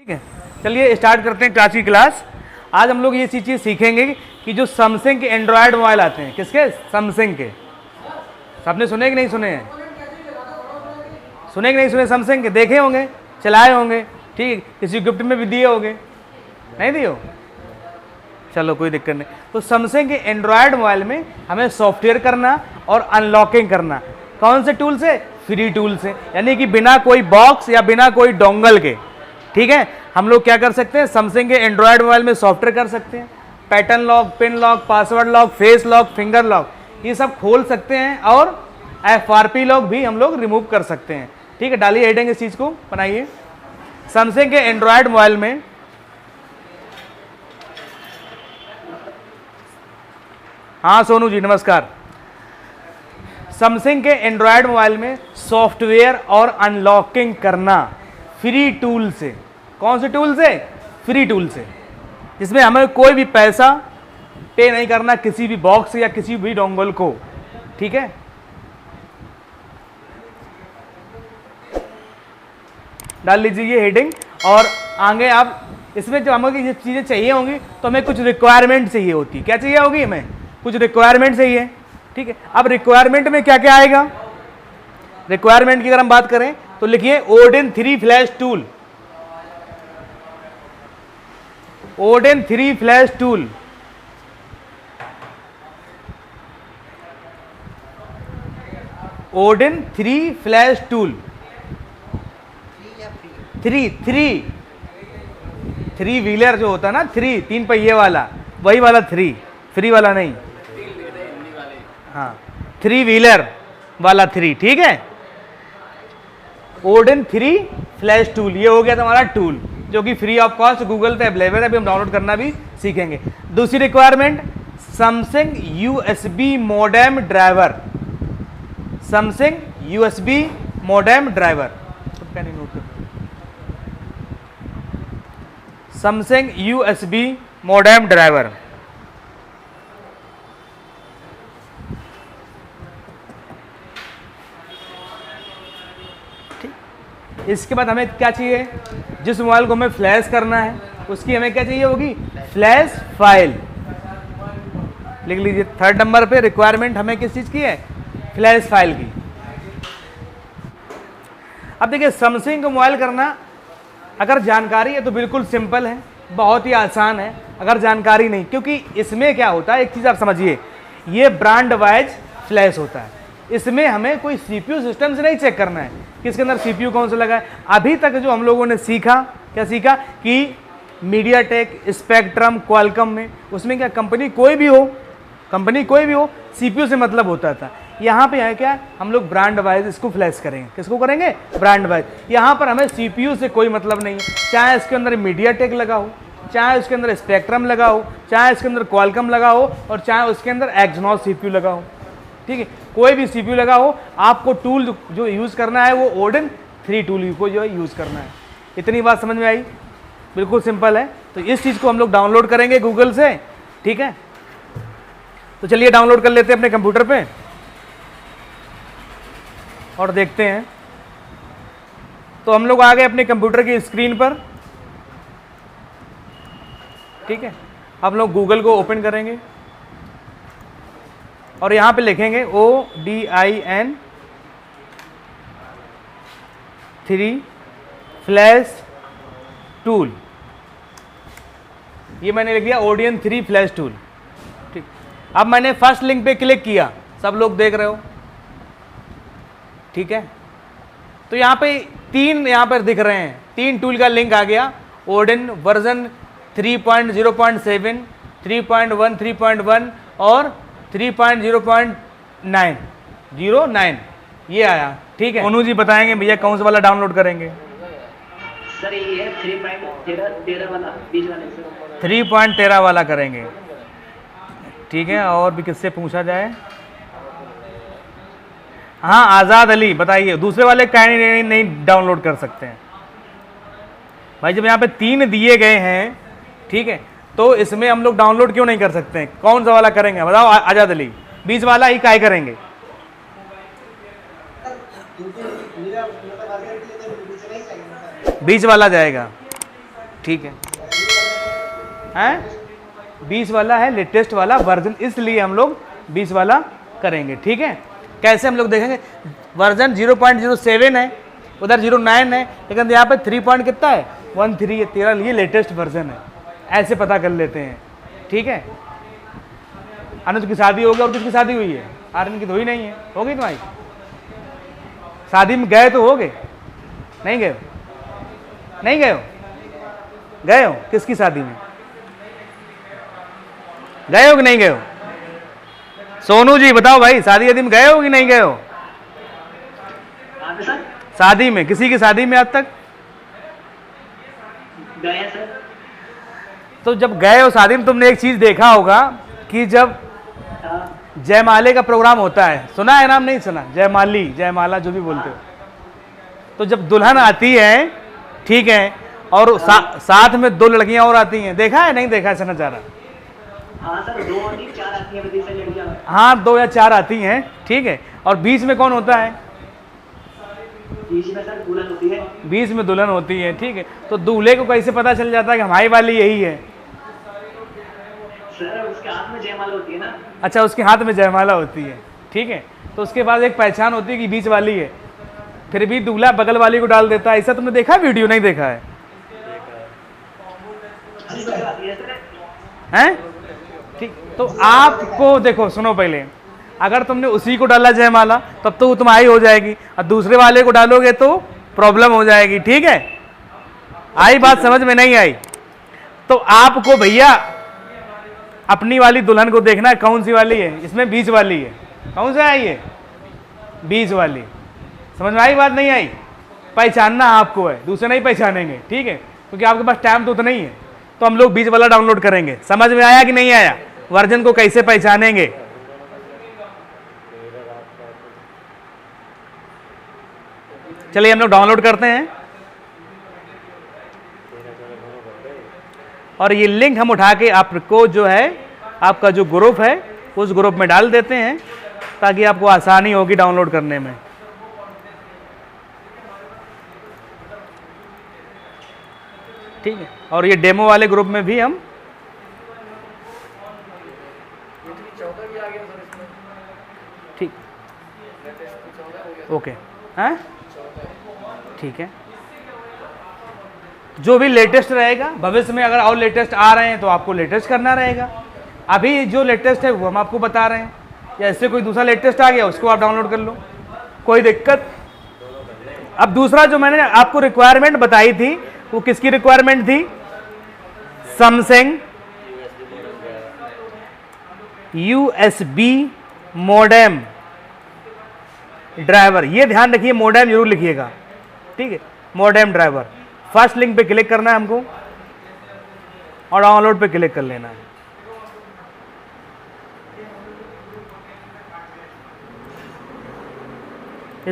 ठीक है, चलिए स्टार्ट करते हैं आज की क्लास। आज हम लोग ये चीज़ सीखेंगे कि जो सैमसंग के एंड्रॉयड मोबाइल आते हैं, किसके? सैमसंग के। आपने सुने कि नहीं सुने हैं? सुने कि नहीं सुने? सैमसंग के देखे होंगे, चलाए होंगे, ठीक, किसी गिफ्ट में भी दिए होंगे, नहीं दिए हो? चलो कोई दिक्कत नहीं। तो सैमसंग के एंड्रॉयड मोबाइल में हमें सॉफ्टवेयर करना और अनलॉकिंग करना, कौन से टूल से? फ्री टूल से, यानी कि बिना कोई बॉक्स या बिना कोई डोंगल के। ठीक है, हम लोग क्या कर सकते हैं? सैमसंग के एंड्रॉयड मोबाइल में सॉफ्टवेयर कर सकते हैं, pattern lock, pin lock, password lock, face lock, finger lock, ये सब खोल सकते हैं और FRP लॉक भी हम लोग रिमूव कर सकते हैं। ठीक है, डालिए हेडिंग इस चीज़ को, बनाइए। सैमसंग के एंड्रॉयड मोबाइल में हाँ सोनू जी नमस्कार। सैमसंग के एंड्रॉयड मोबाइल में सॉफ्टवेयर और अनलॉकिंग करना फ्री टूल से। कौन से टूल से? फ्री टूल से, जिसमें हमें कोई भी पैसा पे नहीं करना किसी भी बॉक्स या किसी भी डोंगल को। ठीक है, डाल लीजिए ये हेडिंग। और आगे आप इसमें जो हमें ये चीज़ें चाहिए होंगी तो हमें कुछ रिक्वायरमेंट चाहिए होती है। क्या चाहिए होगी? हमें कुछ रिक्वायरमेंट चाहिए। ठीक है, अब रिक्वायरमेंट में क्या क्या आएगा? रिक्वायरमेंट की अगर हम बात करें तो लिखिए Odin 3 flash tool. Odin 3 flash tool, Odin 3 flash tool, 3 wheeler जो होता है ना, 3 पहिए वाला, वही वाला 3, फ्री वाला नहीं। हाँ, 3 व्हीलर वाला 3। ठीक है, ओडिन 3 फ्लैश टूल, ये हो गया तुम्हारा टूल, जो कि फ्री ऑफ कॉस्ट गूगल पे अवेलेबल है। अभी हम डाउनलोड करना भी सीखेंगे। दूसरी requirement Samsung USB modem driver, Samsung USB modem driver, Samsung USB modem driver. इसके बाद हमें क्या चाहिए? जिस मोबाइल को हमें फ्लैश करना है उसकी हमें क्या चाहिए होगी? Flash file. लिख लीजिए, 3rd नंबर पे रिक्वायरमेंट हमें किस चीज़ की है? फ्लैश फाइल की। अब देखिए, सैमसंग को मोबाइल करना अगर जानकारी है तो बिल्कुल सिंपल है, बहुत ही आसान है। अगर जानकारी नहीं, क्योंकि इसमें क्या होता है, एक चीज़ आप समझिए, ये ब्रांड वाइज फ्लैश होता है। इसमें हमें कोई CPU सिस्टम से नहीं चेक करना है कि इसके अंदर CPU कौन सा लगा है। अभी तक जो हम लोगों ने सीखा, क्या सीखा? कि मीडियाटेक, स्पेक्ट्रम, क्वालकॉम में, उसमें क्या कंपनी कोई भी हो, CPU से मतलब होता था। यहाँ पे है क्या? हम लोग ब्रांड वाइज इसको फ्लैश करेंगे। किसको करेंगे? Brand wise. यहाँ पर हमें CPU से कोई मतलब नहीं है, चाहे इसके अंदर मीडियाटेक लगा हो, चाहे उसके अंदर स्पेक्ट्रम लगा हो, चाहे इसके अंदर क्वालकॉम लगा हो, और चाहे उसके अंदर एक्सनॉस CPU लगा हो। ठीक है, कोई भी CPU लगा हो, आपको टूल जो यूज़ करना है वो ओडिन 3 टूल को जो है यूज़ करना है। इतनी बात समझ में आई? बिल्कुल सिंपल है। तो इस चीज़ को हम लोग डाउनलोड करेंगे गूगल से। ठीक है, तो चलिए डाउनलोड कर लेते हैं अपने कंप्यूटर पे और देखते हैं। तो हम लोग आ गए अपने कंप्यूटर की स्क्रीन पर। ठीक है, हम लोग गूगल को ओपन करेंगे और यहाँ पे लिखेंगे ODIN 3 फ्लैश टूल। ये मैंने लिख दिया ODIN 3 फ्लैश टूल। ठीक, अब मैंने फर्स्ट लिंक पे क्लिक किया, सब लोग देख रहे हो। ठीक है, तो यहाँ पे 3 यहाँ पर दिख रहे हैं, 3 टूल का लिंक आ गया। ओडिन वर्जन 3.0.7, 3.1, 3.1 और 3.0.9 ये आया। ठीक है, सोनू जी बताएंगे भैया कौन सा वाला डाउनलोड करेंगे? सर ये है 3.13 वाला, बीच वाले से 3.13 वाला करेंगे। ठीक है, और भी किससे पूछा जाए? हाँ, आज़ाद अली बताइए, दूसरे वाले काहे नहीं डाउनलोड कर सकते हैं भाई? जब यहाँ पे 3 दिए गए हैं, ठीक है, तो इसमें हम लोग डाउनलोड क्यों नहीं कर सकते हैं? कौन सा वाला करेंगे बताओ आज़ाद अली? बीच वाला ही काहे करेंगे? बीच वाला जाएगा। ठीक है 20 वाला है लेटेस्ट वाला वर्जन, इसलिए हम लोग 20 वाला करेंगे। ठीक है, कैसे हम लोग देखेंगे, वर्जन 0.07 है, उधर 09 है, लेकिन यहाँ पे 3 पॉइंट कितना है 13 है, 13, ये लेटेस्ट वर्जन है, ऐसे पता कर लेते हैं। ठीक है, अनुज की शादी हो गई, और किसकी शादी हुई है, आर्यन की तो हुई नहीं है, हो गई तुम्हारी शादी में गए तो हो गए, नहीं गए हो, नहीं गए हो, गए हो किसकी शादी में, गए हो कि नहीं गए हो, सोनू जी बताओ भाई, शादी वादी में गए हो कि नहीं गए हो, शादी में, किसी की शादी में आज तक गए सर। तो जब गए हो शादी में, तुमने एक चीज देखा होगा कि जब जयमाले का प्रोग्राम होता है, सुना है नाम, नहीं सुना, जयमाली, जयमाला जो भी बोलते हो, तो जब दुल्हन आती है, ठीक है, और साथ में 2 लड़कियां और आती हैं, देखा है नहीं देखा ऐसा नजारा, हाँ सर, 2 और 4 आती हैं विदेश से लड़कियां, हाँ 2 या 4 आती हैं, ठीक है, और बीच में कौन होता है, बीच में सर दुल्हन होती है, बीच में दुल्हन होती है। ठीक है, तो दूल्हे को कैसे पता चल जाता है कि हमारी वाली यही है, सर उसके हाथ में जयमाला होती है ना। अच्छा, उसके हाथ में जयमाला होती है, ठीक है, तो उसके बाद एक पहचान होती है कि बीच वाली है, फिर भी दूल्हा बगल वाली को डाल देता है, ऐसा तुमने देखा वीडियो, नहीं देखा है, हैं? ठीक, तो आपको देखो, सुनो पहले, अगर तुमने उसी को डाला जयमाला तब तो वो तुम्हारी हो जाएगी, और दूसरे वाले को डालोगे तो प्रॉब्लम हो जाएगी। ठीक है, आई बात समझ में, नहीं आई? तो आपको भैया अपनी वाली दुल्हन को देखना है कौन सी वाली है, इसमें बीच वाली है, कौन सा है ये, बीच वाली, समझ में आई बात, नहीं आई? पहचानना आपको है, दूसरे नहीं पहचानेंगे। ठीक है, क्योंकि आपके पास टाइम तो उतना ही है, तो हम लोग बीच वाला डाउनलोड करेंगे। समझ में आया कि नहीं आया, वर्जन को कैसे पहचानेंगे? चलिए हम लोग डाउनलोड करते हैं, और ये लिंक हम उठा के आपको जो है आपका जो ग्रुप है उस ग्रुप में डाल देते हैं, ताकि आपको आसानी होगी डाउनलोड करने में। ठीक है, और ये डेमो वाले ग्रुप में भी हम ठीक, ओके, हैं, ठीक है, जो भी लेटेस्ट रहेगा, भविष्य में अगर और लेटेस्ट आ रहे हैं तो आपको लेटेस्ट करना रहेगा। अभी जो लेटेस्ट है वो हम आपको बता रहे हैं, या ऐसे कोई दूसरा लेटेस्ट आ गया उसको आप डाउनलोड कर लो, कोई दिक्कत। अब दूसरा जो मैंने आपको रिक्वायरमेंट बताई थी वो किसकी रिक्वायरमेंट थी, सैमसंग USB मोडेम ड्राइवर, ये ध्यान रखिए, मोडेम जरूर लिखिएगा। ठीक है, मोडेम ड्राइवर, फर्स्ट लिंक पे क्लिक करना है हमको और डाउनलोड पे क्लिक कर लेना है।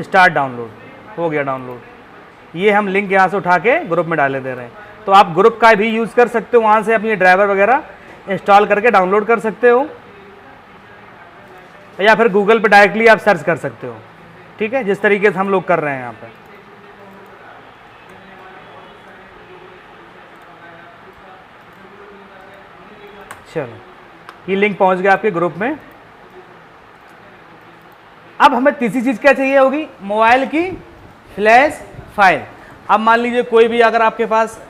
स्टार्ट डाउनलोड, हो गया डाउनलोड। ये हम लिंक यहाँ से उठा के ग्रुप में डाले दे रहे हैं, तो आप ग्रुप का भी यूज़ कर सकते हो, वहाँ से अपनी ड्राइवर वगैरह इंस्टॉल करके डाउनलोड कर सकते हो, या फिर गूगल पे डायरेक्टली आप सर्च कर सकते हो। ठीक है, जिस तरीके से हम लोग कर रहे हैं यहाँ पे। चलो, ये लिंक पहुँच गया आपके ग्रुप में। अब हमें तीसरी चीज़ क्या चाहिए होगी, मोबाइल की फ्लैश फाइल। अब मान लीजिए कोई भी अगर आपके पास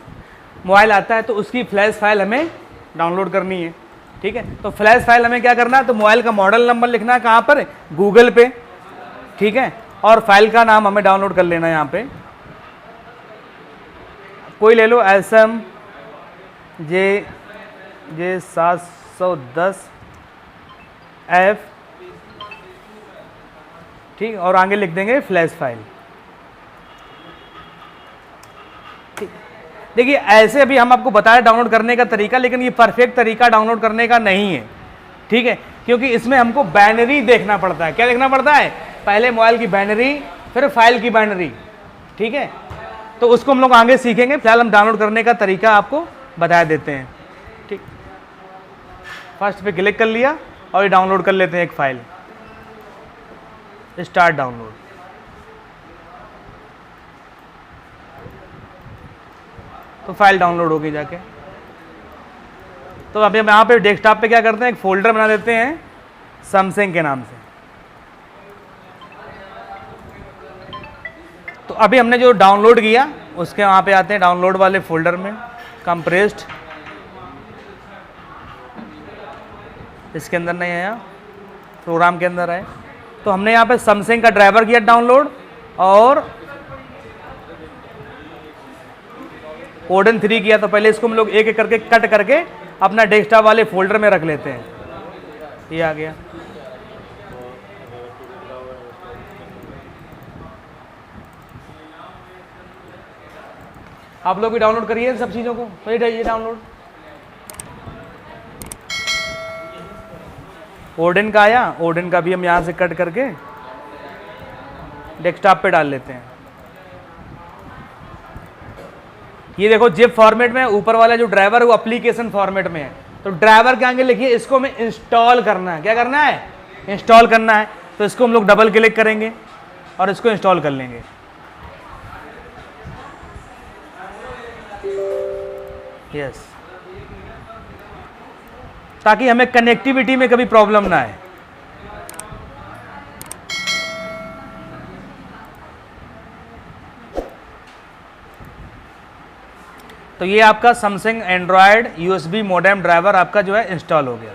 मोबाइल आता है तो उसकी फ्लैश फाइल हमें डाउनलोड करनी है। ठीक है, तो फ्लैश फाइल हमें क्या करना है, तो मोबाइल का मॉडल नंबर लिखना है, कहाँ पर, गूगल पे। ठीक है, और फाइल का नाम हमें डाउनलोड कर लेना है। यहाँ पे कोई ले लो, SMJ710F, ठीक, और आगे लिख देंगे फ्लैश फाइल। देखिए, ऐसे अभी हम आपको बताया डाउनलोड करने का तरीका, लेकिन ये परफेक्ट तरीका डाउनलोड करने का नहीं है। ठीक है, क्योंकि इसमें हमको बाइनरी देखना पड़ता है। क्या देखना पड़ता है, पहले मोबाइल की बाइनरी, फिर फाइल की बाइनरी। ठीक है, तो उसको हम लोग आगे सीखेंगे, फिलहाल हम डाउनलोड करने का तरीका आपको बता देते हैं। ठीक, फर्स्ट पे क्लिक कर लिया और ये डाउनलोड कर लेते हैं एक फाइल। Start download. तो फाइल डाउनलोड होगी जाके। तो अभी हम यहाँ पे डेस्कटॉप पे क्या करते हैं, एक फोल्डर बना देते हैं सैमसंग के नाम से। तो अभी हमने जो डाउनलोड किया उसके वहाँ पे आते हैं डाउनलोड वाले फोल्डर में, कंप्रेस्ड, इसके अंदर नहीं आया, प्रोग्राम के अंदर आए। तो हमने यहाँ पे सैमसंग का ड्राइवर किया डाउनलोड और ओडेन 3 किया। तो पहले इसको हम लोग एक एक करके कट करके अपना डेस्कटॉप वाले फोल्डर में रख लेते हैं। ये आ गया। आप लोग भी डाउनलोड करिए इन सब चीज़ों को। तो ये डाउनलोड ओडेन का आया, ओडेन का भी हम यहाँ से कट करके डेस्कटॉप पे डाल लेते हैं। ये देखो जिप फॉर्मेट में, ऊपर वाला जो ड्राइवर है वो एप्लीकेशन फॉर्मेट में है। तो ड्राइवर के आगे लिखिए, इसको हमें इंस्टॉल करना है। क्या करना है? इंस्टॉल करना है। तो इसको हम लोग डबल क्लिक करेंगे और इसको इंस्टॉल कर लेंगे। यस, ताकि हमें कनेक्टिविटी में कभी प्रॉब्लम ना आए। तो ये आपका Samsung Android USB modem driver आपका जो है इंस्टॉल हो गया।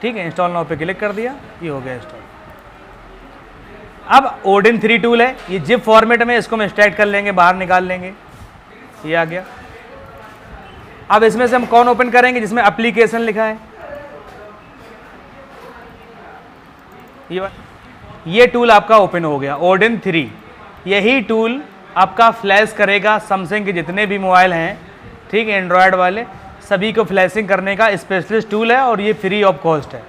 ठीक है, इंस्टॉल नाउ पे क्लिक कर दिया, ये हो गया इंस्टॉल। अब ओडेन 3 टूल है, ये जिप फॉर्मेट में, इसको हम एक्सट्रैक्ट कर लेंगे, बाहर निकाल लेंगे। ये आ गया। अब इसमें से हम कौन ओपन करेंगे? जिसमें एप्लीकेशन लिखा है। ये टूल आपका ओपन हो गया, ओडेन 3। यही टूल आपका फ्लैश करेगा सैमसंग के जितने भी मोबाइल हैं, ठीक है, एंड्रॉयड वाले सभी को फ्लैशिंग करने का स्पेशलिस्ट टूल है और ये फ्री ऑफ कॉस्ट है।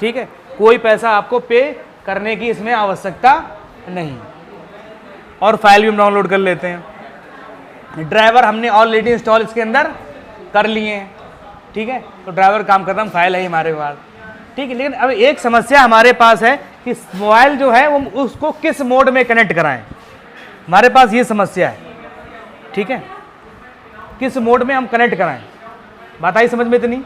ठीक है, कोई पैसा आपको पे करने की इसमें आवश्यकता नहीं। और फाइल भी हम डाउनलोड कर लेते हैं। ड्राइवर हमने ऑलरेडी इंस्टॉल इसके अंदर कर लिए हैं। ठीक है, तो ड्राइवर काम करता है, फाइल है हमारे पास। ठीक है, लेकिन अब एक समस्या हमारे पास है कि मोबाइल जो है वो उसको किस मोड में कनेक्ट कराएं। हमारे पास ये समस्या है। ठीक है, किस मोड में हम कनेक्ट कराएं, बात आई समझ में इतनी?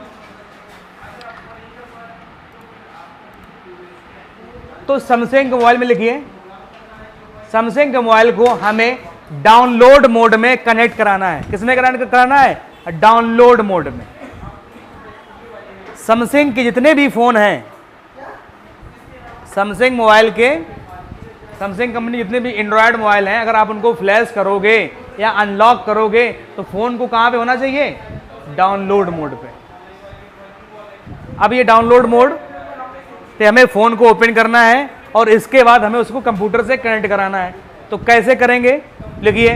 तो सैमसंग के मोबाइल में लिखिए, सैमसंग के मोबाइल को हमें डाउनलोड मोड में कनेक्ट कराना है। किसमें कराना है? डाउनलोड मोड में। सैमसंग के जितने भी फोन हैं, सैमसंग मोबाइल के, सैमसंग कंपनी जितने भी एंड्रॉयड मोबाइल हैं, अगर आप उनको फ्लैश करोगे या अनलॉक करोगे तो फोन को कहां पे होना चाहिए? डाउनलोड मोड पे। अब ये डाउनलोड मोड पे हमें फोन को ओपन करना है और इसके बाद हमें उसको कंप्यूटर से कनेक्ट कराना है। तो कैसे करेंगे? लिखिए,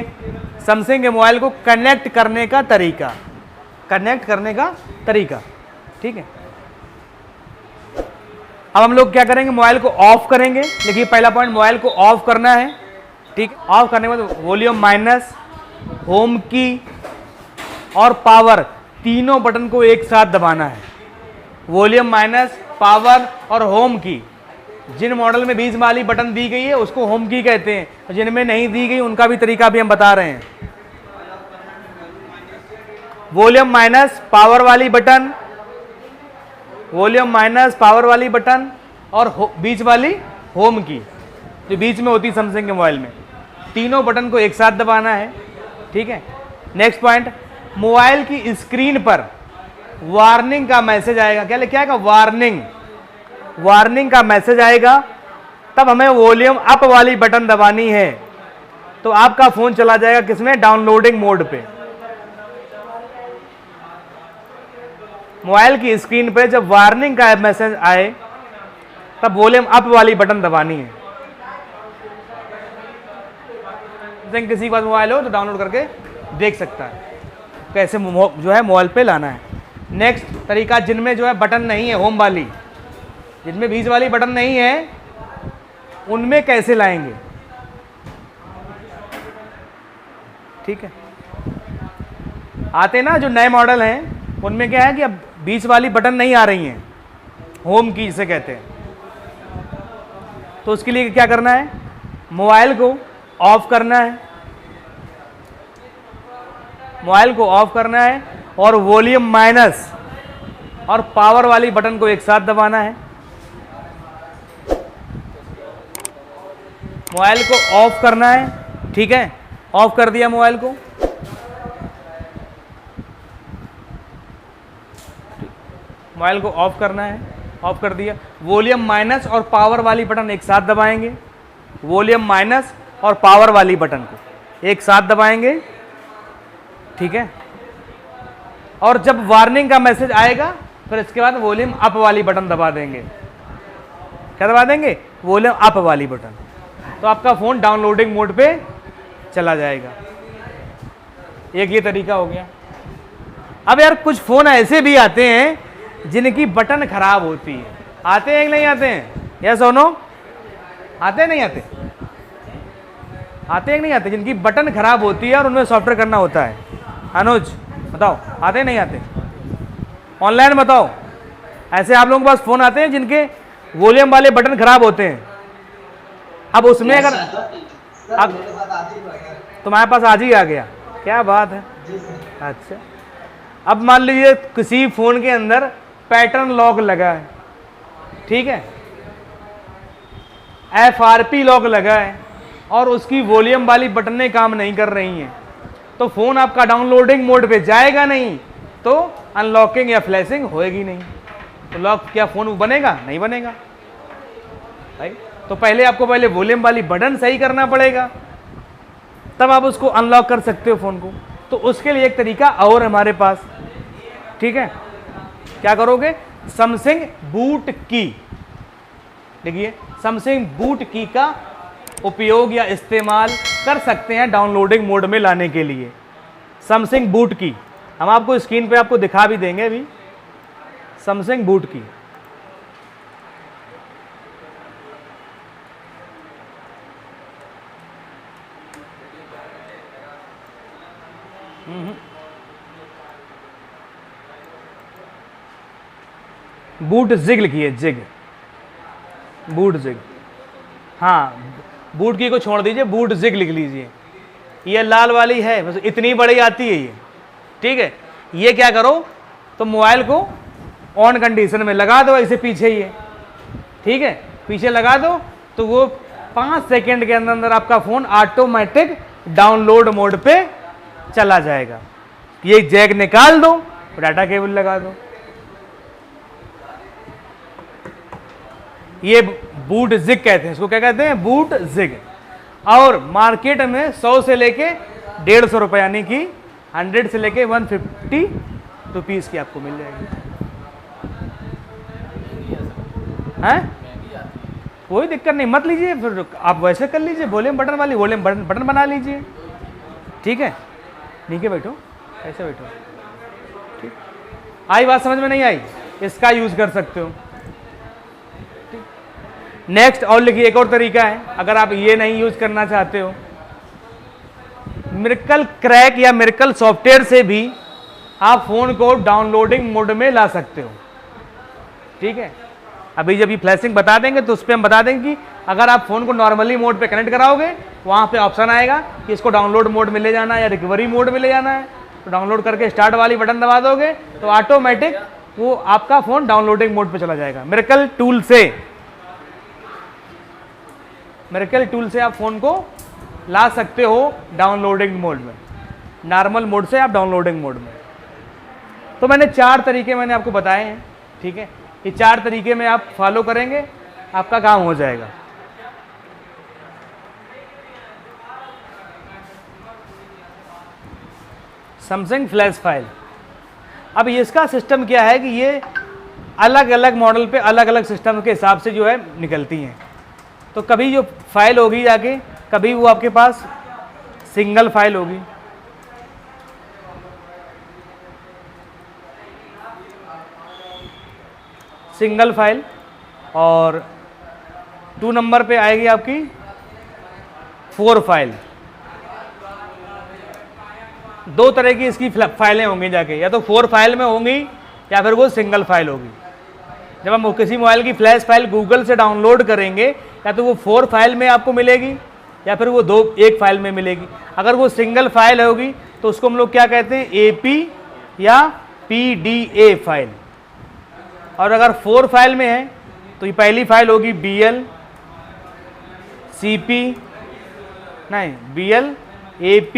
सैमसंग के मोबाइल को कनेक्ट करने का तरीका, कनेक्ट करने का तरीका। ठीक है, अब हम लोग क्या करेंगे? मोबाइल को ऑफ करेंगे। देखिए पहला पॉइंट, मोबाइल को ऑफ करना है। ठीक, ऑफ करने के बाद वॉल्यूम माइनस, होम की और पावर, तीनों बटन को एक साथ दबाना है। वॉल्यूम माइनस, पावर और होम की। जिन मॉडल में बीच वाली बटन दी गई है उसको होम की कहते हैं, और जिनमें नहीं दी गई उनका भी तरीका भी हम बता रहे हैं। वॉल्यूम माइनस पावर वाली बटन, वॉल्यूम माइनस पावर वाली बटन और बीच वाली होम की, जो बीच में होती है सैमसंग के मोबाइल में। तीनों बटन को एक साथ दबाना है। ठीक है, नेक्स्ट पॉइंट, मोबाइल की स्क्रीन पर वार्निंग का मैसेज आएगा। क्या आएगा? वार्निंग, वार्निंग का मैसेज आएगा। तब हमें वॉल्यूम अप वाली बटन दबानी है, तो आपका फोन चला जाएगा किसमें? डाउनलोडिंग मोड पे। मोबाइल की स्क्रीन पे जब वार्निंग का मैसेज आए तब वॉल्यूम अप वाली बटन दबानी है। किसी के पास मोबाइल हो तो डाउनलोड करके देख सकता है कैसे जो है मोबाइल पे लाना है। नेक्स्ट तरीका, जिनमें जो है बटन नहीं है, होम वाली, जिनमें बीच वाली बटन नहीं है, उनमें कैसे लाएंगे? ठीक है, आते ना जो नए मॉडल हैं उनमें क्या है कि अब बीच वाली बटन नहीं आ रही हैं, होम की जिसे कहते हैं। तो उसके लिए क्या करना है? मोबाइल को ऑफ करना है। मोबाइल को ऑफ करना है और वॉल्यूम माइनस और पावर वाली बटन को एक साथ दबाना है। मोबाइल को ऑफ करना है, ठीक है, ऑफ कर दिया मोबाइल को। मोबाइल को ऑफ करना है, ऑफ कर दिया। वॉल्यूम माइनस और पावर वाली बटन एक साथ दबाएंगे, वॉल्यूम माइनस और पावर वाली बटन को एक साथ दबाएंगे, ठीक है। और जब वार्निंग का मैसेज आएगा फिर इसके बाद वॉल्यूम अप वाली बटन दबा देंगे। क्या दबा देंगे? वॉल्यूम अप वाली बटन। तो आपका फ़ोन डाउनलोडिंग मोड पे चला जाएगा। एक ये तरीका हो गया। अब यार कुछ फ़ोन ऐसे भी आते हैं जिनकी बटन खराब होती है। आते हैं कि नहीं आते हैं? यस और नो? आते हैं नहीं आते? आते हैं कि नहीं आते? जिनकी बटन खराब होती है और उनमें सॉफ्टवेयर करना होता है। अनुज बताओ, आते हैं नहीं आते? ऑनलाइन बताओ। ऐसे आप लोगों के पास फ़ोन आते हैं जिनके वॉल्यूम वाले बटन खराब होते हैं। अब उसमें अगर अब तुम्हारे पास आज ही आ गया, क्या बात है। अच्छा, अब मान लीजिए किसी फ़ोन के अंदर पैटर्न लॉक लगा है, ठीक है, FRP लॉक लगा है और उसकी वॉल्यूम वाली बटनें काम नहीं कर रही हैं, तो फ़ोन आपका डाउनलोडिंग मोड पे जाएगा नहीं, तो अनलॉकिंग या फ्लैशिंग होएगी नहीं। तो लॉक क्या फ़ोन बनेगा? नहीं बनेगा भाई। तो पहले आपको पहले वॉल्यूम वाली बटन सही करना पड़ेगा, तब आप उसको अनलॉक कर सकते हो फ़ोन को। तो उसके लिए एक तरीका और हमारे पास, ठीक है। क्या करोगे? सैमसंग बूट की, देखिए सैमसंग बूट की का उपयोग या इस्तेमाल कर सकते हैं डाउनलोडिंग मोड में लाने के लिए। सैमसंग बूट की हम आपको स्क्रीन पे आपको दिखा भी देंगे अभी। सैमसंग बूट की बूट जिग लिखिए, जिग, बूट जिग। हाँ, बूट की को छोड़ दीजिए, बूट जिग लिख लीजिए। ये लाल वाली है, बस इतनी बड़ी आती है ये, ठीक है। ये क्या करो, तो मोबाइल को ऑन कंडीशन में लगा दो ऐसे पीछे ये, ठीक है, पीछे लगा दो तो वो 5 सेकेंड के अंदर अंदर आपका फ़ोन ऑटोमेटिक डाउनलोड मोड पे चला जाएगा। ये जैक निकाल दो, डाटा केबल लगा दो। ये बूट जिग कहते हैं इसको। क्या कहते हैं? Boot zig. और मार्केट में 100 से लेके 150 रुपये, यानी कि 100 से लेके 150 रुपीज़ की आपको मिल जाएगी। हैं? कोई दिक्कत नहीं, मत लीजिए, फिर आप वैसे कर लीजिए, वॉल्यूम बटन वाली वॉल्यूम बटन बना लीजिए, ठीक है। नीचे बैठो, ऐसे बैठो, ठीक। आई बात समझ में? नहीं आई? इसका यूज़ कर सकते हो। नेक्स्ट और लिखिए, एक और तरीका है अगर आप ये नहीं यूज करना चाहते हो, मिरेकल क्रैक या मिरेकल सॉफ्टवेयर से भी आप फोन को डाउनलोडिंग मोड में ला सकते हो, ठीक है। अभी जब ये फ्लैशिंग बता देंगे तो उस पर हम बता देंगे कि अगर आप फोन को नॉर्मली मोड पे कनेक्ट कराओगे, वहां पे ऑप्शन आएगा कि इसको डाउनलोड मोड में ले जाना है या रिकवरी मोड में ले जाना है। तो डाउनलोड करके स्टार्ट वाली बटन दबा दोगे तो ऑटोमेटिक वो आपका फोन डाउनलोडिंग मोड पे चला जाएगा। मिरेकल टूल से, मिरेकल टूल से आप फ़ोन को ला सकते हो डाउनलोडिंग मोड में, नॉर्मल मोड से आप डाउनलोडिंग मोड में। तो मैंने 4 तरीके मैंने आपको बताए हैं, ठीक है। ये 4 तरीके में आप फॉलो करेंगे, आपका काम हो जाएगा। सैमसंग फ्लैश फाइल, अब इसका सिस्टम क्या है कि ये अलग अलग मॉडल पे अलग अलग सिस्टम के हिसाब से जो है निकलती हैं। तो कभी जो फाइल होगी जाके, कभी वो आपके पास सिंगल फाइल होगी, सिंगल फाइल, और 2 नंबर पे आएगी आपकी 4 फाइल। 2 तरह की इसकी फाइलें होंगी जाके, या तो 4 फाइल में होंगी या फिर वो सिंगल फाइल होगी। जब हम किसी मोबाइल की फ्लैश फाइल गूगल से डाउनलोड करेंगे या तो वो 4 फाइल में आपको मिलेगी या फिर वो दो एक फाइल में मिलेगी। अगर वो सिंगल फाइल होगी तो उसको हम लोग क्या कहते हैं, AP या PDA फाइल। और अगर 4 फाइल में है तो ये पहली फाइल होगी BL CP नहीं BL AP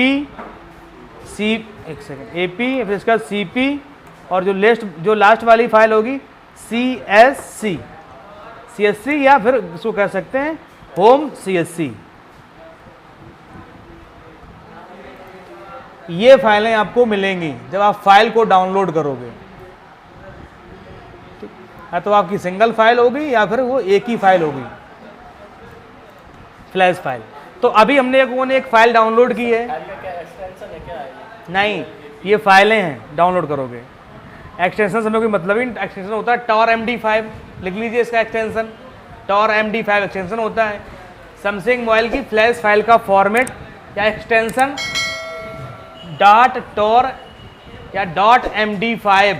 एक सेकेंड AP, फिर इसका CP, और जो लास्ट वाली फाइल होगी CSC या फिर इसको कह सकते हैं होम CSC। ये फाइलें आपको मिलेंगी जब आप फाइल को डाउनलोड करोगे। या तो आपकी सिंगल फाइल होगी या फिर वो एक ही फाइल होगी, फ्लैश फाइल। तो अभी हमने एक फाइल डाउनलोड की है, नहीं ये फाइलें हैं, डाउनलोड करोगे। एक्सटेंशन समझो कि मतलब ही एक्सटेंशन होता है TOR MD5, लिख लीजिए इसका एक्सटेंशन, TOR MD5 एक्सटेंशन होता है। सैमसंग मोबाइल की फ्लैश फाइल का फॉर्मेट या एक्सटेंशन .TOR या .MD5